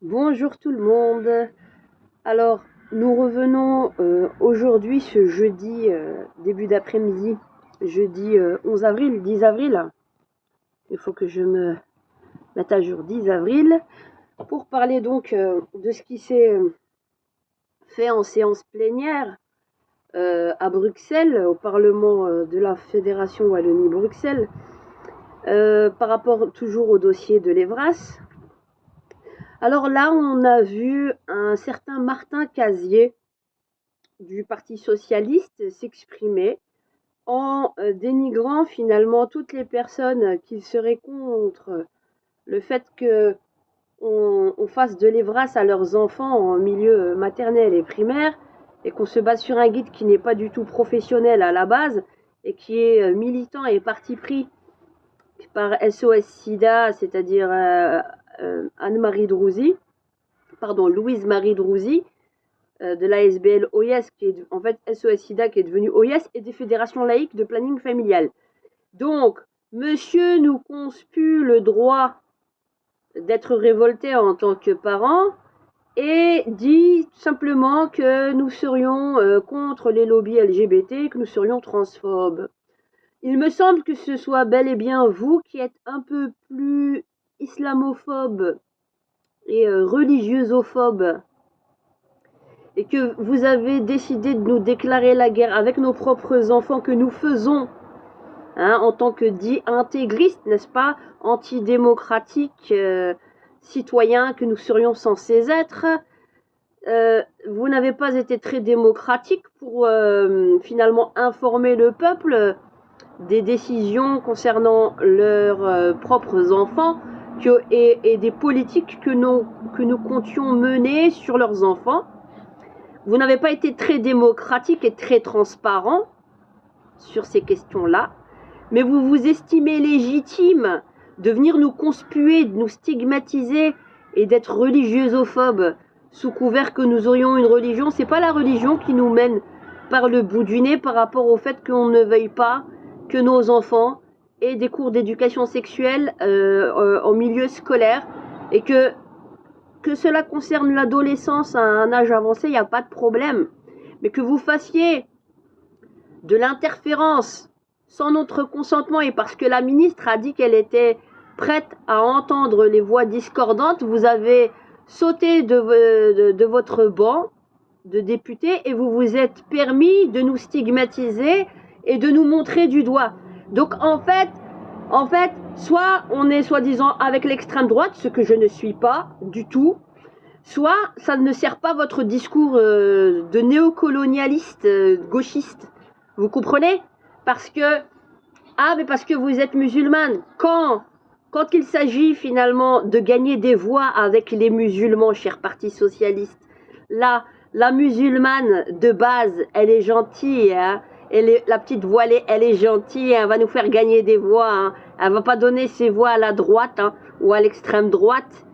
Bonjour tout le monde. Alors, nous revenons aujourd'hui, ce jeudi, début d'après-midi, jeudi 11 avril, 10 avril. Il faut que je me mette à jour, 10 avril, pour parler donc de ce qui s'est fait en séance plénière à Bruxelles, au Parlement de la Fédération Wallonie-Bruxelles, par rapport toujours au dossier de l'Evras. Alors là, on a vu un certain Martin Casier du Parti socialiste s'exprimer en dénigrant finalement toutes les personnes qui seraient contre le fait que on fasse de l'Evras à leurs enfants en milieu maternel et primaire et qu'on se base sur un guide qui n'est pas du tout professionnel à la base et qui est militant et parti pris par SOS SIDA, c'est-à-dire Anne-Marie Drouzy, pardon, Louise-Marie Drouzy, de l'ASBL OIS, qui est en fait SOS SIDA, qui est devenu OIS, et des fédérations laïques de planning familial. Donc, monsieur nous conspue le droit d'être révolté en tant que parent et dit simplement que nous serions contre les lobbies LGBT, que nous serions transphobes. Il me semble que ce soit bel et bien vous qui êtes un peu plus islamophobe et religieusophobe et que vous avez décidé de nous déclarer la guerre avec nos propres enfants que nous faisons, en tant que dits intégristes, n'est-ce pas, antidémocratiques, citoyens que nous serions censés être, vous n'avez pas été très démocratique pour finalement informer le peuple des décisions concernant leurs propres enfants et des politiques que nous comptions mener sur leurs enfants. Vous n'avez pas été très démocratique et très transparent sur ces questions-là, mais vous vous estimez légitime de venir nous conspuer, de nous stigmatiser et d'être religieusophobe sous couvert que nous aurions une religion. C'est pas la religion qui nous mène par le bout du nez par rapport au fait qu'on ne veuille pas que nos enfants aient des cours d'éducation sexuelle en milieu scolaire et que cela concerne l'adolescence à un âge avancé, il n'y a pas de problème. Mais que vous fassiez de l'interférence sans notre consentement et parce que la ministre a dit qu'elle était prête à entendre les voix discordantes, vous avez sauté de votre banc de député et vous vous êtes permis de nous stigmatiser et de nous montrer du doigt. Donc en fait, soit on est soi-disant avec l'extrême droite, ce que je ne suis pas du tout, soit ça ne sert pas votre discours de néocolonialiste, gauchiste. Vous comprenez? Parce que vous êtes musulmane. Quand il s'agit finalement de gagner des voix avec les musulmans, cher Parti socialiste, là, la musulmane de base, elle est gentille, hein. La petite voilée, elle est gentille, elle va nous faire gagner des voix, hein. Elle va pas donner ses voix à la droite, hein, ou à l'extrême droite,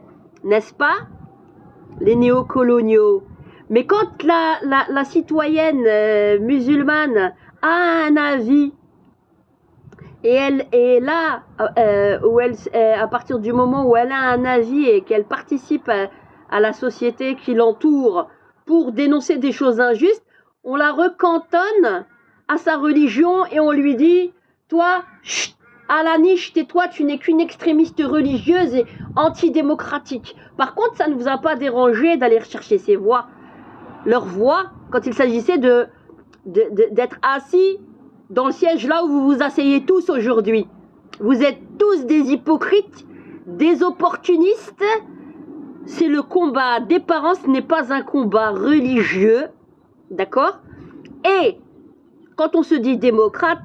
n'est-ce pas? Les néocoloniaux. Mais quand la citoyenne musulmane a un avis, et elle est là, à partir du moment où elle a un avis et qu'elle participe à la société qui l'entoure pour dénoncer des choses injustes, on la recantonne à sa religion et on lui dit, toi, chut, à la niche, tais-toi, tu n'es qu'une extrémiste religieuse et antidémocratique. Par contre, ça ne vous a pas dérangé d'aller rechercher leurs voix, quand il s'agissait d'être assis dans le siège là où vous vous asseyez tous aujourd'hui. Vous êtes tous des hypocrites, des opportunistes. C'est le combat des parents, ce n'est pas un combat religieux, d'accord? Et quand on se dit démocrate,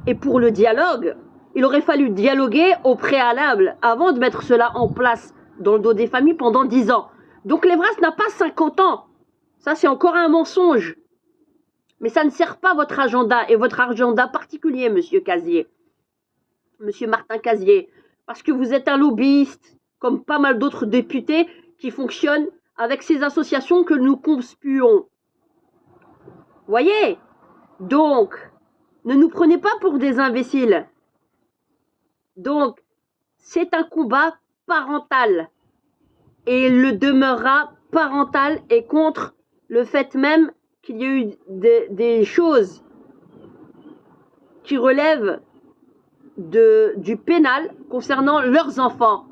et pour le dialogue, il aurait fallu dialoguer au préalable avant de mettre cela en place dans le dos des familles pendant 10 ans. Donc l'Evras n'a pas 50 ans. Ça, c'est encore un mensonge. Mais ça ne sert pas votre agenda, et votre agenda particulier, monsieur Casier, monsieur Martin Casier, parce que vous êtes un lobbyiste, comme pas mal d'autres députés qui fonctionnent avec ces associations que nous conspuons. Voyez? Donc, ne nous prenez pas pour des imbéciles. Donc, c'est un combat parental. et il le demeurera parental et contre le fait même qu'il y a eu des choses qui relèvent du pénal concernant leurs enfants.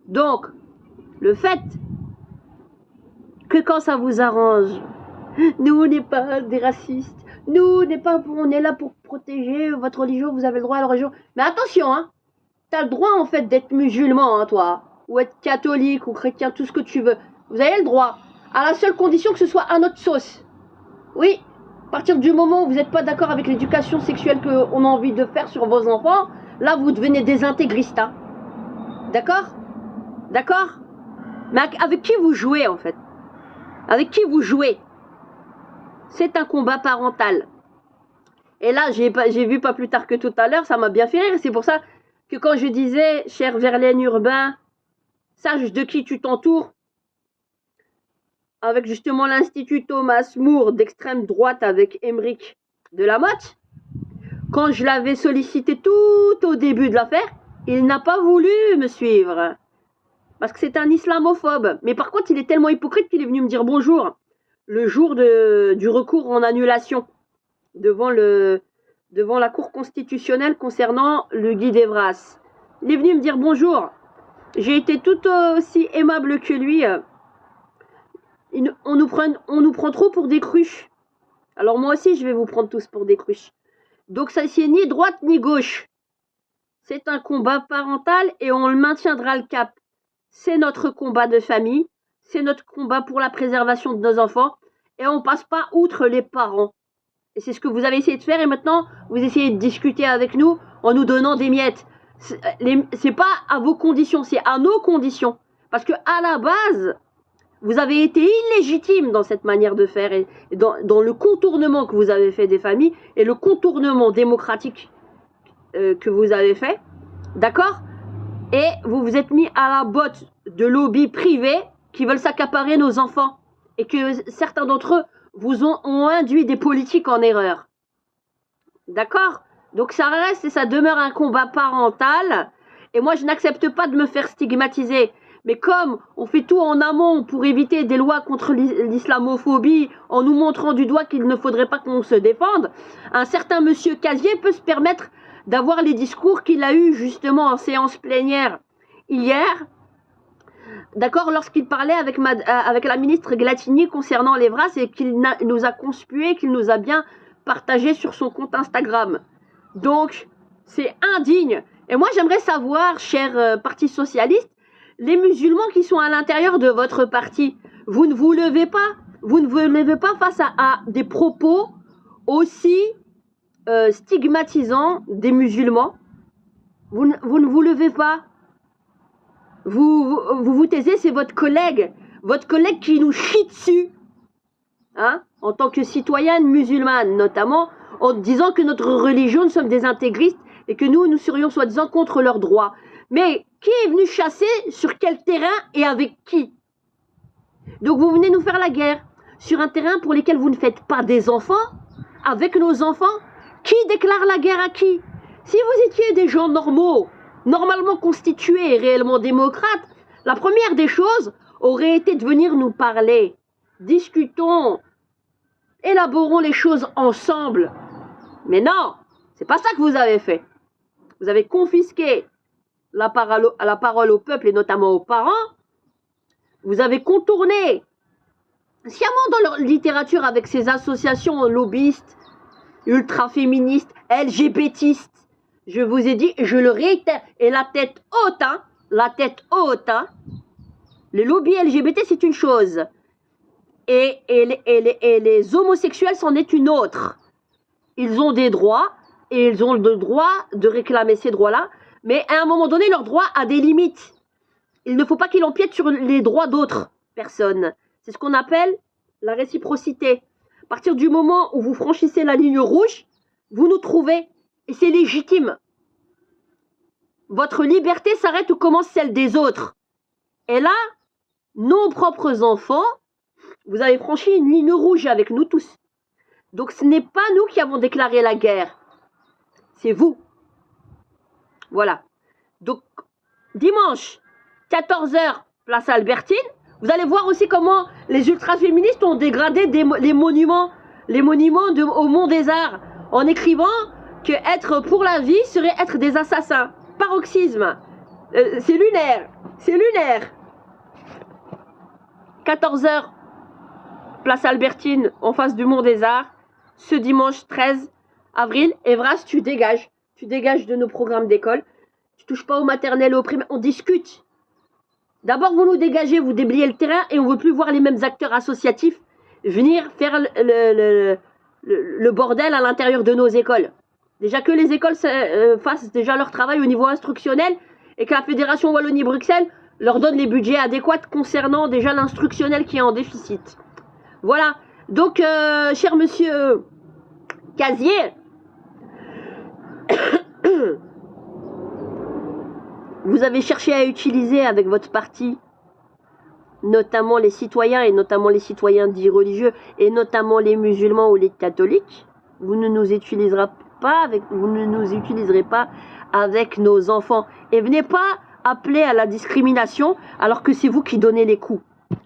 Donc, le fait que quand ça vous arrange, nous on n'est pas des racistes, nous on est là pour protéger votre religion, vous avez le droit à la religion. Mais attention, hein, t'as le droit en fait d'être musulman, hein, toi, ou être catholique ou chrétien, tout ce que tu veux. Vous avez le droit, à la seule condition que ce soit à notre sauce. Oui, à partir du moment où vous n'êtes pas d'accord avec l'éducation sexuelle qu'on a envie de faire sur vos enfants, là vous devenez des intégristes. Hein. D'accord? D'accord? Mais avec qui vous jouez en fait? Avec qui vous jouez? C'est un combat parental. Et là, j'ai vu pas plus tard que tout à l'heure, ça m'a bien fait rire. C'est pour ça que quand je disais, cher Verlaine Urbain, sache de qui tu t'entoures, avec justement l'Institut Thomas More d'extrême droite avec Émeric Delamotte, quand je l'avais sollicité tout au début de l'affaire, il n'a pas voulu me suivre. Parce que c'est un islamophobe. Mais par contre, il est tellement hypocrite qu'il est venu me dire bonjour le jour du recours en annulation devant la Cour constitutionnelle concernant le Guy d'Evras. Il est venu me dire bonjour. J'ai été tout aussi aimable que lui. On nous prend trop pour des cruches. Alors moi aussi, je vais vous prendre tous pour des cruches. Donc ça, c'est ni droite ni gauche. C'est un combat parental et on le maintiendra le cap. C'est notre combat de famille. C'est notre combat pour la préservation de nos enfants. Et on passe pas outre les parents. Et c'est ce que vous avez essayé de faire. Et maintenant, vous essayez de discuter avec nous en nous donnant des miettes. C'est pas à vos conditions, c'est à nos conditions. Parce que à la base, vous avez été illégitime dans cette manière de faire et dans le contournement que vous avez fait des familles et le contournement démocratique que vous avez fait. D'accord? Et vous vous êtes mis à la botte de lobbies privés qui veulent s'accaparer nos enfants. Et que certains d'entre eux vous ont induit des politiques en erreur. D'accord? Donc ça reste et ça demeure un combat parental. Et moi, je n'accepte pas de me faire stigmatiser. Mais comme on fait tout en amont pour éviter des lois contre l'islamophobie, en nous montrant du doigt qu'il ne faudrait pas qu'on se défende, un certain monsieur Casier peut se permettre d'avoir les discours qu'il a eus justement en séance plénière hier, d'accord, lorsqu'il parlait avec la ministre Glatini concernant l'Evras et qu'il nous a conspué, qu'il nous a bien partagé sur son compte Instagram. Donc, c'est indigne. Et moi, j'aimerais savoir, cher Parti Socialiste, les musulmans qui sont à l'intérieur de votre parti, vous ne vous levez pas. Vous ne vous levez pas face à des propos aussi stigmatisant des musulmans. Vous ne vous levez pas. Vous taisez, c'est votre collègue qui nous chie dessus, hein, en tant que citoyenne musulmane, notamment, en disant que notre religion, nous sommes des intégristes et que nous serions soi-disant contre leurs droits. Mais qui est venu chasser, sur quel terrain et avec qui? Donc vous venez nous faire la guerre sur un terrain pour lequel vous ne faites pas des enfants, avec nos enfants. Qui déclare la guerre à qui? Si vous étiez des gens normaux, normalement constitués et réellement démocrates, la première des choses aurait été de venir nous parler. Discutons, élaborons les choses ensemble. Mais non, c'est pas ça que vous avez fait. Vous avez confisqué la parole au peuple et notamment aux parents. Vous avez contourné sciemment dans leur littérature avec ces associations lobbyistes, ultra-féministes, LGBTistes. Je vous ai dit, je le réitère, et la tête haute, hein, les lobbies LGBT c'est une chose, et les homosexuels c'en est une autre. Ils ont des droits, et ils ont le droit de réclamer ces droits-là, mais à un moment donné, leur droit a des limites. Il ne faut pas qu'il empiète sur les droits d'autres personnes. C'est ce qu'on appelle la réciprocité. À partir du moment où vous franchissez la ligne rouge, vous nous trouvez. Et c'est légitime. Votre liberté s'arrête où commence celle des autres. Et là, nos propres enfants, vous avez franchi une ligne rouge avec nous tous. Donc ce n'est pas nous qui avons déclaré la guerre. C'est vous. Voilà. Donc, dimanche, 14 h, place Albertine. Vous allez voir aussi comment les ultra-féministes ont dégradé les monuments au Mont des Arts en écrivant que être pour la vie serait être des assassins. Paroxysme. C'est lunaire. C'est lunaire. 14h, place Albertine, en face du Mont des Arts, ce dimanche 13 avril. Evras, tu dégages. Tu dégages de nos programmes d'école. Tu touches pas au maternel et au primaire. On discute. D'abord, vous nous dégagez, vous déblayez le terrain et on veut plus voir les mêmes acteurs associatifs venir faire le bordel à l'intérieur de nos écoles. Déjà que les écoles fassent déjà leur travail au niveau instructionnel et que la Fédération Wallonie-Bruxelles leur donne les budgets adéquats concernant déjà l'instructionnel qui est en déficit. Voilà. Donc, cher monsieur Casier, vous avez cherché à utiliser avec votre parti, notamment les citoyens, et notamment les citoyens dits religieux, et notamment les musulmans ou les catholiques. Vous ne nous utiliserez pas avec nos enfants. Et venez pas appeler à la discrimination alors que c'est vous qui donnez les coups.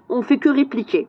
On fait que répliquer.